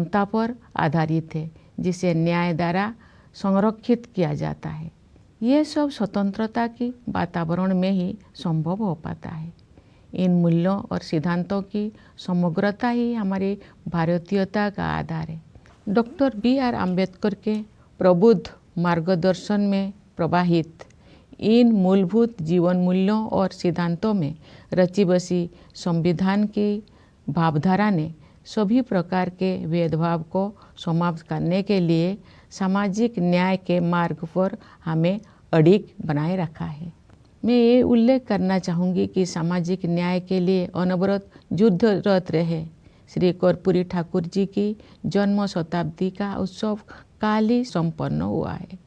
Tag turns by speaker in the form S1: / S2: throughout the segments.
S1: क्षमता पर आधारित है जिसे न्याय द्वारा संरक्षित किया जाता है। ये सब स्वतंत्रता की वातावरण में ही संभव हो पाता है। इन मूल्यों और सिद्धांतों की समग्रता ही हमारी भारतीयता का आधार है। Doctor B R. अम्बेडकर के प्रबुद्ध मार्गदर्शन में प्रवाहित इन मूलभूत जीवन मूल्यों और सिद्धांतों में रची बसी संविधान की भावधारा ने सभी प्रकार के भेदभाव को समाप्त करने के लिए सामाजिक न्याय के मार्ग पर हमें अडिग बनाए रखा है। मैं ये उल्लेख करना चाहूँगी कि सामाजिक न्याय के लिए अनवरत युद्धरत रहे श्री कर्पूरी ठाकुर जी की जन्म शताब्दी का उत्सव काल ही संपन्न हुआ है।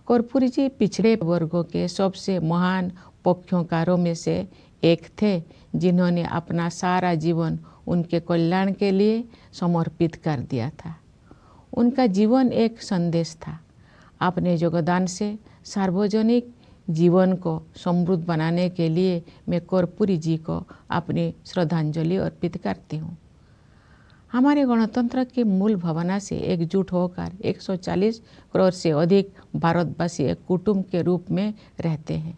S1: कर्पूरी जी पिछड़े वर्गों के सबसे महान पक्षकारों में से एक थे, जिन्होंने अपना सारा जीवन उनके कल्याण के लिए समर्पित कर दिया था। उनका जीवन एक संदेश था। अपने योगदान से सार्वजनिक जीवन को समृद्ध बनाने के लिए मैं कर्पूरी जी को अपनी श्रद्धांजलि अर्पित करती हूँ। हमारे गणतंत्र की मूल भावना से एकजुट होकर 140 करोड़ से अधिक भारतवासी एक कुटुंब के रूप में रहते हैं।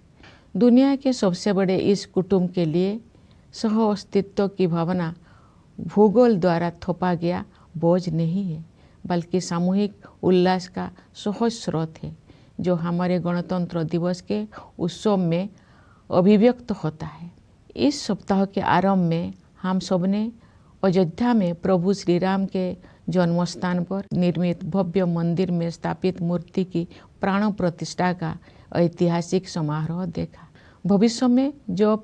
S1: दुनिया के सबसे बड़े इस कुटुंब के लिए सह अस्तित्व की भावना भूगोल द्वारा थोपा गया बोझ नहीं है, बल्कि सामूहिक उल्लास का सहज स्रोत है, जो हमारे गणतंत्र दिवस के उत्सव में अभिव्यक्त होता है। इस सप्ताह के आरंभ में हम सबने अयोध्या में प्रभु श्री राम के जन्म स्थान पर निर्मित भव्य मंदिर में स्थापित मूर्ति की प्राण प्रतिष्ठा का ऐतिहासिक समारोह देखा। भविष्य में जब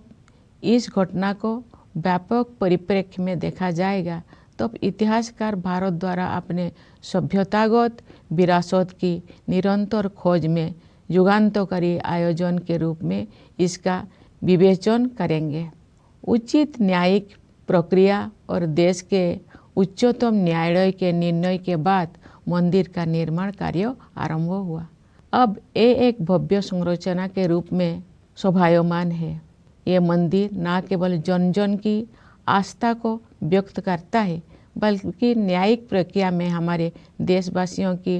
S1: इस घटना को व्यापक परिप्रेक्ष्य में देखा जाएगा, तब इतिहासकार भारत द्वारा अपने सभ्यतागत विरासत की निरंतर खोज में युगांतकारी आयोजन के रूप में इसका विवेचन करेंगे। उचित न्यायिक प्रक्रिया और देश के उच्चतम न्यायालय के निर्णय के बाद मंदिर का निर्माण कार्य आरंभ हुआ। अब ये एक भव्य संरचना के रूप में शोभायमान है। ये मंदिर न केवल जन जन की आस्था को व्यक्त करता है, बल्कि न्यायिक प्रक्रिया में हमारे देशवासियों की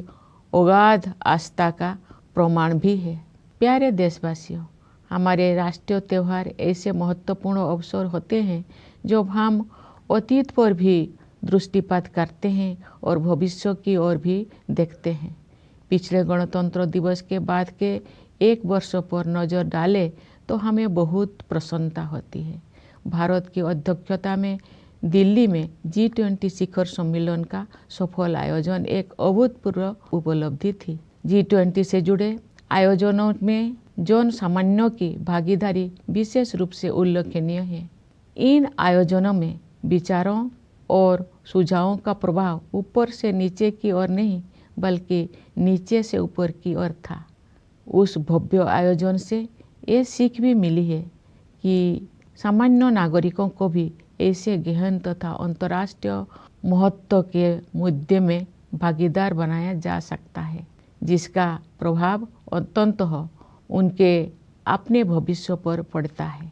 S1: अगाध आस्था का प्रमाण भी है। प्यारे देशवासियों, हमारे राष्ट्रीय त्यौहार ऐसे महत्वपूर्ण अवसर होते हैं जब हम अतीत पर भी दृष्टिपात करते हैं और भविष्य की ओर भी देखते हैं। पिछले गणतंत्र दिवस के बाद के एक वर्ष पर नज़र डालें तो हमें बहुत प्रसन्नता होती है। भारत की अध्यक्षता में दिल्ली में G20 शिखर सम्मेलन का सफल आयोजन एक अभूतपूर्व उपलब्धि थी। G20 से जुड़े आयोजनों में जन सामान्यों की भागीदारी विशेष रूप से उल्लेखनीय है। इन आयोजनों में विचारों और सुझावों का प्रभाव ऊपर से नीचे की ओर नहीं, बल्कि नीचे से ऊपर की ओर था। उस भव्य आयोजन से ये सीख भी मिली है कि सामान्य नागरिकों को भी ऐसे गहन तथा अंतर्राष्ट्रीय महत्व के मुद्दे में भागीदार बनाया जा सकता है, जिसका प्रभाव अंततः उनके अपने भविष्य पर पड़ता है।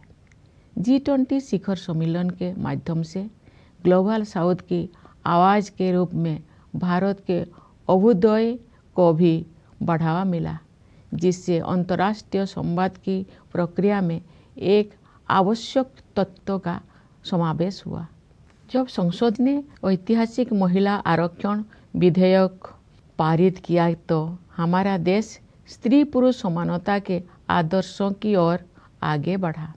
S1: G20 शिखर सम्मेलन के माध्यम से ग्लोबल साउथ की आवाज़ के रूप में भारत के अभ्युदय को भी बढ़ावा मिला, जिससे अंतर्राष्ट्रीय संवाद की प्रक्रिया में एक आवश्यक तत्व का समावेश हुआ। जब संसद ने ऐतिहासिक महिला आरक्षण विधेयक पारित किया, तो हमारा देश स्त्री पुरुष समानता के आदर्शों की ओर आगे बढ़ा।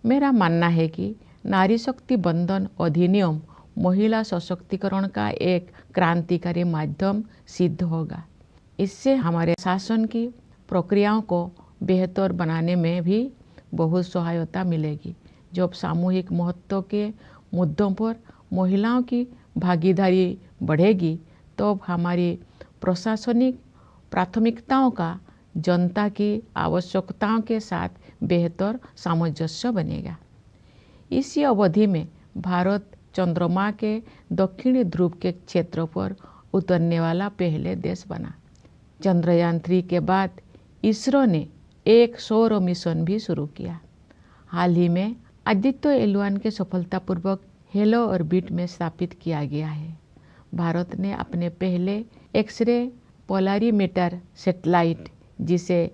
S1: मेरा मानना है कि नारी शक्ति बंधन अधिनियम महिला सशक्तिकरण का एक क्रांतिकारी माध्यम सिद्ध होगा। इससे हमारे शासन की प्रक्रियाओं को बेहतर बनाने में भी बहुत सहायता मिलेगी। जब सामूहिक महत्व के मुद्दों पर महिलाओं की भागीदारी बढ़ेगी, तो हमारी प्रशासनिक प्राथमिकताओं का जनता की आवश्यकताओं के साथ बेहतर सामंजस्य बनेगा। इसी अवधि में भारत चंद्रमा के दक्षिणी ध्रुव के क्षेत्र पर उतरने वाला पहले देश बना। चंद्रयान-3 के बाद इसरो ने एक सौर मिशन भी शुरू किया। हाल ही में आदित्य L1 के सफलतापूर्वक हेलो ऑर्बिट में स्थापित किया गया है। भारत ने अपने पहले एक्सरे पोलरीमीटर सैटेलाइट, जिसे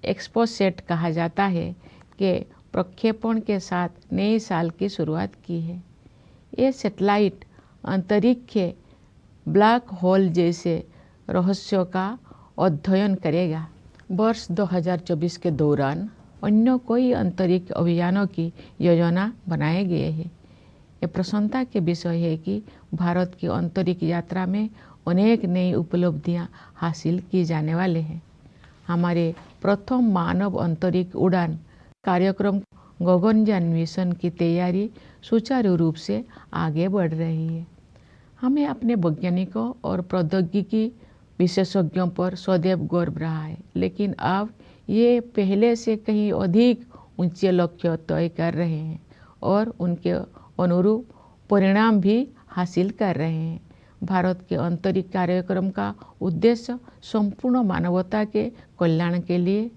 S1: एक्सपोसेट कहा जाता है, के प्रक्षेपण के साथ नए साल की शुरुआत की है। ये सैटेलाइट अंतरिक्ष ब्लैक होल जैसे रहस्यों का अध्ययन करेगा। वर्ष 2024 के दौरान अन्य कोई अंतरिक्ष अभियानों की योजना बनाए गए हैं। ये प्रसन्नता के विषय है कि भारत की अंतरिक्ष यात्रा में अनेक नई उपलब्धियां हासिल की जाने वाले हैं। हमारे प्रथम मानव अंतरिक्ष उड़ान कार्यक्रम गगनयान मिशन की तैयारी सुचारू रूप से आगे बढ़ रही है। हमें अपने वैज्ञानिकों और प्रौद्योगिकी विशेषज्ञों पर सदैव गर्व रहा है, लेकिन अब ये पहले से कहीं अधिक ऊंचे लक्ष्य तय कर रहे हैं और उनके अनुरूप परिणाम भी हासिल कर रहे हैं। भारत के अंतरिक्ष कार्यक्रम का उद्देश्य संपूर्ण मानवता के कल्याण के लिए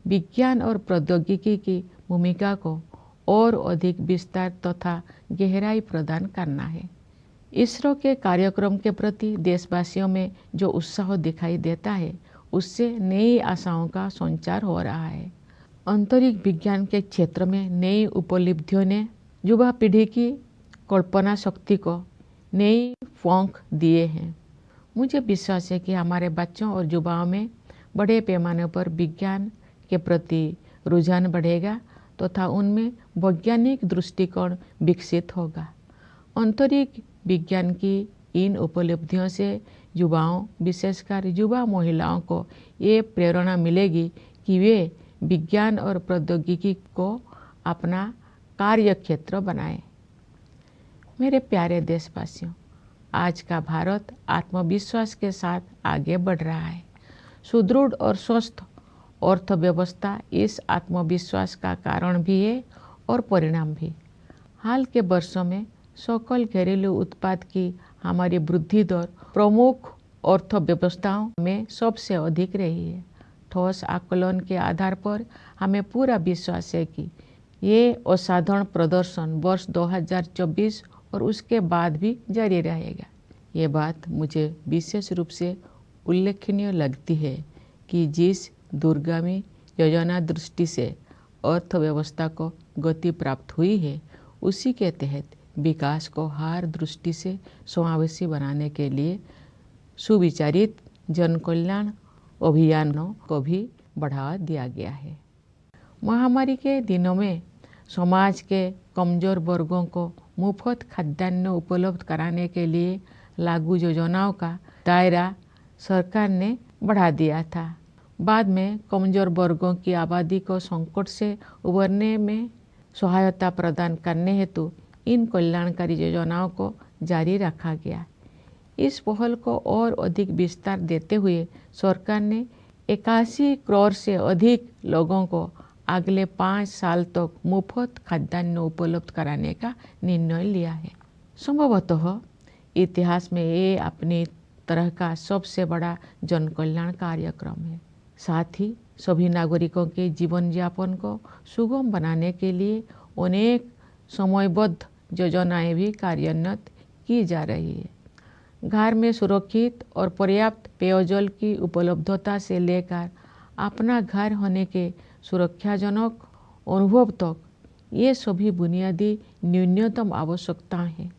S1: विज्ञान और प्रौद्योगिकी की भूमिका को और अधिक विस्तार तथा गहराई प्रदान करना है। इसरो के कार्यक्रम के प्रति देशवासियों में जो उत्साह दिखाई देता है, उससे नई आशाओं का संचार हो रहा है। अंतरिक्ष विज्ञान के क्षेत्र में नई उपलब्धियों ने युवा पीढ़ी की कल्पना शक्ति को नई पंख दिए हैं। मुझे विश्वास है कि हमारे बच्चों और युवाओं में बड़े पैमाने पर विज्ञान के प्रति रुझान बढ़ेगा तथा उनमें वैज्ञानिक दृष्टिकोण विकसित होगा। अंतरिक्ष विज्ञान की इन उपलब्धियों से युवाओं, विशेषकर युवा महिलाओं को ये प्रेरणा मिलेगी कि वे विज्ञान और प्रौद्योगिकी को अपना कार्य क्षेत्र बनाएं। मेरे प्यारे देशवासियों, आज का भारत आत्मविश्वास के साथ आगे बढ़ रहा है। सुदृढ़ और स्वस्थ अर्थव्यवस्था इस आत्मविश्वास का कारण भी है और परिणाम भी। हाल के वर्षों में सकल घरेलू उत्पाद की हमारी वृद्धि दर प्रमुख अर्थव्यवस्थाओं में सबसे अधिक रही है। ठोस आकलन के आधार पर हमें पूरा विश्वास है कि ये असाधारण प्रदर्शन वर्ष 2024 और उसके बाद भी जारी रहेगा। ये बात मुझे विशेष रूप से उल्लेखनीय लगती है कि जिस दूरगामी योजना दृष्टि से अर्थव्यवस्था को गति प्राप्त हुई है, उसी के तहत विकास को हर दृष्टि से समावेशी बनाने के लिए सुविचारित जन कल्याण अभियानों को भी बढ़ावा दिया गया है। महामारी के दिनों में समाज के कमजोर वर्गों को मुफ्त खाद्यान्न उपलब्ध कराने के लिए लागू योजनाओं का दायरा सरकार ने बढ़ा दिया था। बाद में कमजोर वर्गों की आबादी को संकट से उबरने में सहायता प्रदान करने हेतु इन कल्याणकारी योजनाओं को जारी रखा गया। इस पहल को और अधिक विस्तार देते हुए सरकार ने 81 करोड़ से अधिक लोगों को अगले 5 साल तक मुफ्त खाद्यान्न उपलब्ध कराने का निर्णय लिया है। संभवतः इतिहास में ये अपनी तरह का सबसे बड़ा जन कल्याण कार्यक्रम है। साथ ही सभी नागरिकों के जीवन यापन को सुगम बनाने के लिए अनेक समयबद्ध योजनाएं भी कार्यान्वित की जा रही है। घर में सुरक्षित और पर्याप्त पेयजल की उपलब्धता से लेकर अपना घर होने के सुरक्षाजनक अनुभव तक, ये सभी बुनियादी न्यूनतम आवश्यकताएं हैं,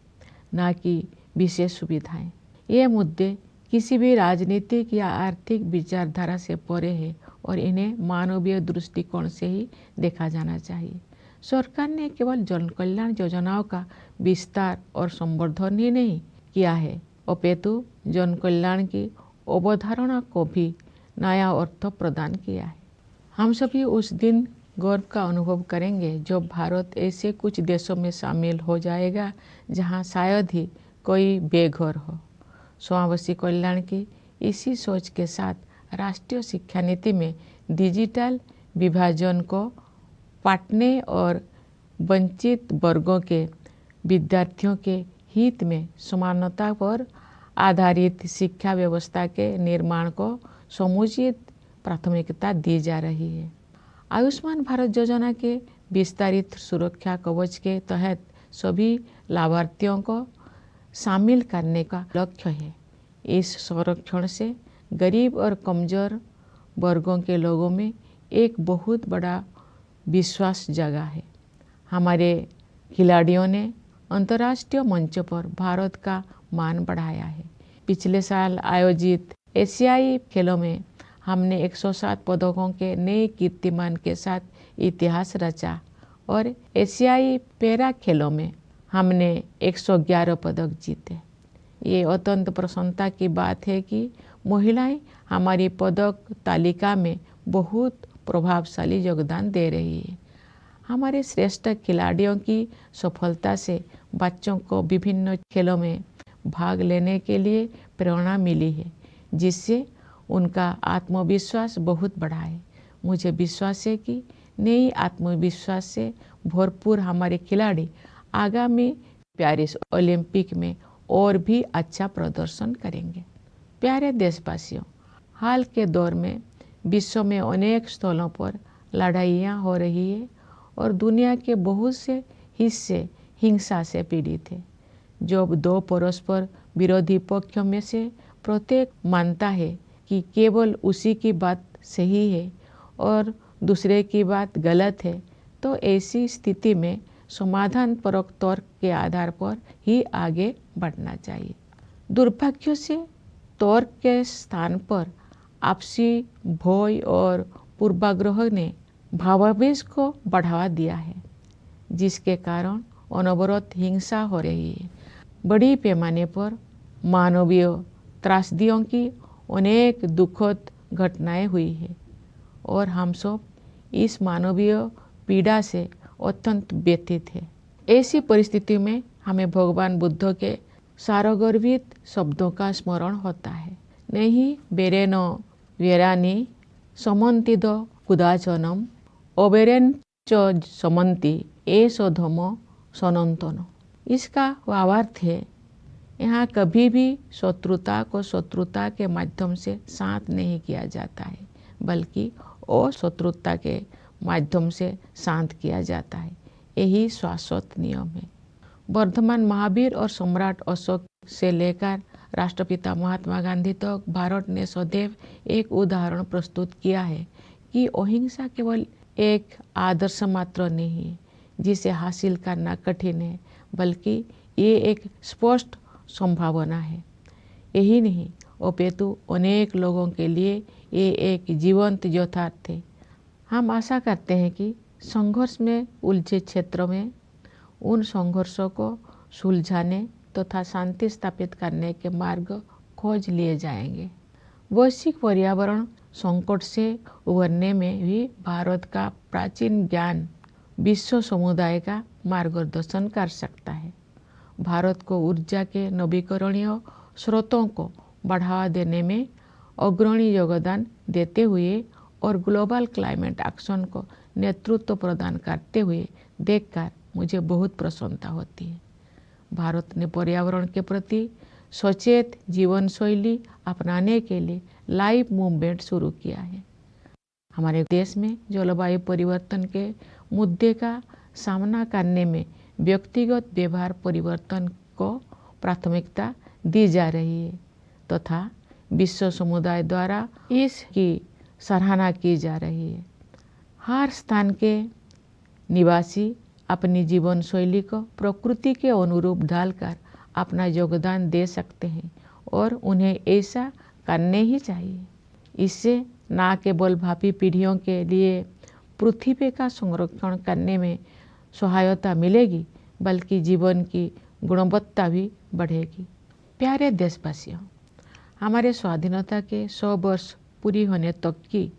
S1: न कि विशेष सुविधाएं। ये मुद्दे किसी भी राजनीतिक या आर्थिक विचारधारा से परे है और इन्हें मानवीय दृष्टिकोण से ही देखा जाना चाहिए। सरकार ने केवल जन कल्याण योजनाओं का विस्तार और संवर्धन ही नहीं किया है, अपितु जन कल्याण की अवधारणा को भी नया अर्थ प्रदान किया है। हम सभी उस दिन गर्व का अनुभव करेंगे जब भारत ऐसे कुछ देशों में शामिल हो जाएगा जहां शायद ही कोई बेघर हो। समावेशी कल्याण की इसी सोच के साथ राष्ट्रीय शिक्षा नीति में डिजिटल विभाजन को पाटने और वंचित वर्गों के विद्यार्थियों के हित में समानता पर आधारित शिक्षा व्यवस्था के निर्माण को समुचित प्राथमिकता दी जा रही है। आयुष्मान भारत योजना के विस्तारित सुरक्षा कवच के तहत सभी लाभार्थियों को शामिल करने का लक्ष्य है। इस संरक्षण से गरीब और कमज़ोर वर्गों के लोगों में एक बहुत बड़ा विश्वास जगा है। हमारे खिलाड़ियों ने अंतर्राष्ट्रीय मंच पर भारत का मान बढ़ाया है। पिछले साल आयोजित एशियाई खेलों में हमने 107 पदकों के नए कीर्तिमान के साथ इतिहास रचा और एशियाई पैरा खेलों में हमने 111 पदक जीते। ये अत्यंत प्रसन्नता की बात है कि महिलाएं हमारी पदक तालिका में बहुत प्रभावशाली योगदान दे रही है। हमारे श्रेष्ठ खिलाड़ियों की सफलता से बच्चों को विभिन्न खेलों में भाग लेने के लिए प्रेरणा मिली है, जिससे उनका आत्मविश्वास बहुत बढ़ा है। मुझे विश्वास है कि नई आत्मविश्वास से भरपूर हमारे खिलाड़ी आगामी पेरिस ओलंपिक में और भी अच्छा प्रदर्शन करेंगे। प्यारे देशवासियों, हाल के दौर में विश्व में अनेक स्थलों पर लड़ाइयाँ हो रही है और दुनिया के बहुत से हिस्से हिंसा से पीड़ित है। जब दो परस्पर विरोधी पक्षों में से प्रत्येक मानता है कि केवल उसी की बात सही है और दूसरे की बात गलत है, तो ऐसी स्थिति में समाधानपरक तर्क के आधार पर ही आगे बढ़ना चाहिए। दुर्भाग्य से तर्क के स्थान पर आपसी भय और पूर्वाग्रह ने भावावेश को बढ़ावा दिया है, जिसके कारण अनवरत हिंसा हो रही है। बड़ी पैमाने पर मानवीय त्रासदियों की अनेक दुखद घटनाएं हुई है और हम सब इस मानवीय पीड़ा से अत्यंत व्यथित है। ऐसी परिस्थिति में हमें भगवान बुद्ध के सारगर्भित शब्दों का स्मरण होता है। नहीं बेरेन वेरानी समन्तिद कुदाचनम अबेरेन च समन्ति एसो धम सनंतन। इसका भावार्थ है, यहाँ कभी भी शत्रुता को शत्रुता के माध्यम से शांत नहीं किया जाता है, बल्कि अशत्रुता के माध्यम से शांत किया जाता है। यही शाश्वत नियम है। वर्धमान महावीर और सम्राट अशोक से लेकर राष्ट्रपिता महात्मा गांधी तक भारत ने सदैव एक उदाहरण प्रस्तुत किया है कि अहिंसा केवल एक आदर्श मात्र नहीं है जिसे हासिल करना कठिन है, बल्कि ये एक स्पष्ट संभावना है। यही नहीं, अपितु अनेक लोगों के लिए ये एक जीवंत यथार्थ है। हम आशा करते हैं कि संघर्ष में उलझे क्षेत्रों में उन संघर्षों को सुलझाने तथा शांति स्थापित करने के मार्ग खोज लिए जाएंगे। वैश्विक पर्यावरण संकट से उबरने में भी भारत का प्राचीन ज्ञान विश्व समुदाय का मार्गदर्शन कर सकता है। भारत को ऊर्जा के नवीकरणीय स्रोतों को बढ़ावा देने में अग्रणी योगदान देते हुए और ग्लोबल क्लाइमेट एक्शन को नेतृत्व प्रदान करते हुए देखकर मुझे बहुत प्रसन्नता होती है। भारत ने पर्यावरण के प्रति सचेत जीवन शैली अपनाने के लिए लाइव मूवमेंट शुरू किया है। हमारे देश में जलवायु परिवर्तन के मुद्दे का सामना करने में व्यक्तिगत व्यवहार परिवर्तन को प्राथमिकता दी जा रही है तथा विश्व समुदाय द्वारा इसकी सराहना की जा रही है। हर स्थान के निवासी अपनी जीवन शैली को प्रकृति के अनुरूप ढालकर अपना योगदान दे सकते हैं और उन्हें ऐसा करने ही चाहिए। इससे न केवल भावी पीढ़ियों के लिए पृथ्वी का संरक्षण करने में सहायता मिलेगी, बल्कि जीवन की गुणवत्ता भी बढ़ेगी। प्यारे देशवासियों, हमारे स्वाधीनता के 100 वर्ष पूरी होने तक की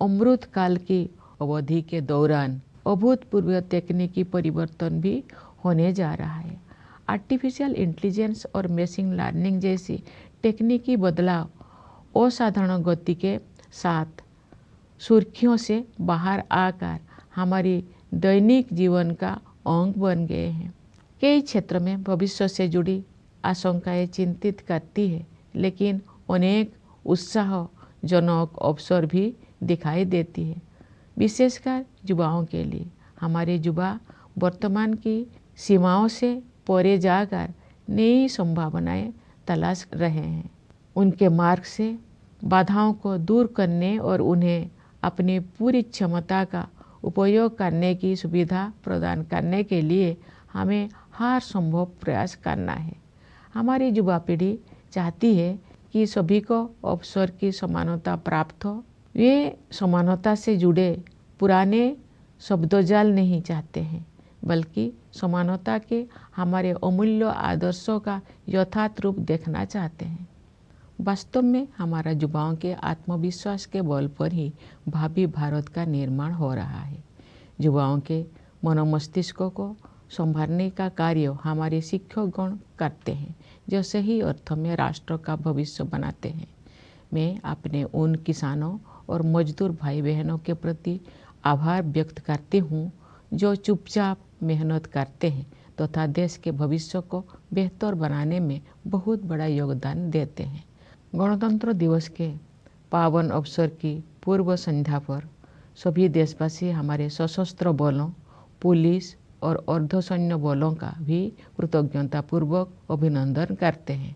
S1: अमृत काल की अवधि के दौरान अभूतपूर्व तकनीकी परिवर्तन भी होने जा रहा है। आर्टिफिशियल इंटेलिजेंस और मशीन लर्निंग जैसी तकनीकी बदलाव असाधारण गति के साथ सुर्खियों से बाहर आकर हमारी दैनिक जीवन का अंग बन गए हैं। कई क्षेत्र में भविष्य से जुड़ी आशंकाएं चिंतित करती है, लेकिन अनेक उत्साहजनक अवसर भी दिखाई देती है, विशेषकर युवाओं के लिए। हमारे युवा वर्तमान की सीमाओं से परे जाकर नई संभावनाएं तलाश रहे हैं। उनके मार्ग से बाधाओं को दूर करने और उन्हें अपनी पूरी क्षमता का उपयोग करने की सुविधा प्रदान करने के लिए हमें हर संभव प्रयास करना है। हमारी युवा पीढ़ी चाहती है कि सभी को अवसर की समानता प्राप्त हो। वे समानता से जुड़े पुराने शब्दजाल नहीं चाहते हैं, बल्कि समानता के हमारे अमूल्य आदर्शों का यथार्थ रूप देखना चाहते हैं। वास्तव में हमारा युवाओं के आत्मविश्वास के बल पर ही भावी भारत का निर्माण हो रहा है। युवाओं के मनोमस्तिष्कों को संभालने का कार्य हमारे शिक्षकगण करते हैं, जो सही अर्थों में राष्ट्र का भविष्य बनाते हैं। मैं अपने उन किसानों और मजदूर भाई बहनों के प्रति आभार व्यक्त करती हूँ जो चुपचाप मेहनत करते हैं तथा देश के भविष्य को बेहतर बनाने में बहुत बड़ा योगदान देते हैं। गणतंत्र दिवस के पावन अवसर की पूर्व संध्या पर सभी देशवासी हमारे सशस्त्र बलों, पुलिस और अर्धसैन्य बलों का भी कृतज्ञतापूर्वक अभिनंदन करते हैं।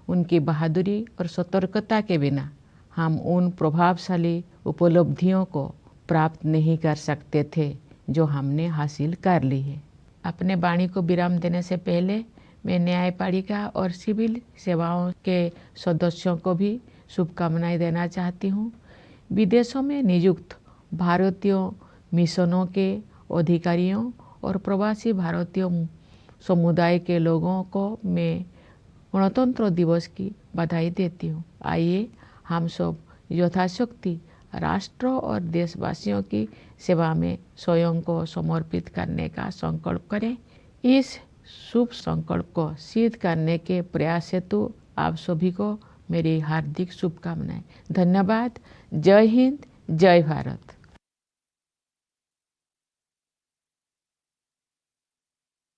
S1: उनकी बहादुरी और सतर्कता के बिना हम उन प्रभावशाली उपलब्धियों को प्राप्त नहीं कर सकते थे जो हमने हासिल कर ली है। अपने वाणी को विराम देने से पहले मैं न्यायपालिका और सिविल सेवाओं के सदस्यों को भी शुभकामनाएं देना चाहती हूँ। विदेशों में नियुक्त भारतीय मिशनों के अधिकारियों और प्रवासी भारतीय समुदाय के लोगों को मैं गणतंत्र दिवस की बधाई देती हूँ। आइए हम सब यथाशक्ति राष्ट्र और देशवासियों की सेवा में स्वयं को समर्पित करने का संकल्प करें। इस शुभ संकल्प को सिद्ध करने के प्रयास हेतु आप सभी को मेरी हार्दिक शुभकामनाएं। धन्यवाद। जय हिंद, जय भारत।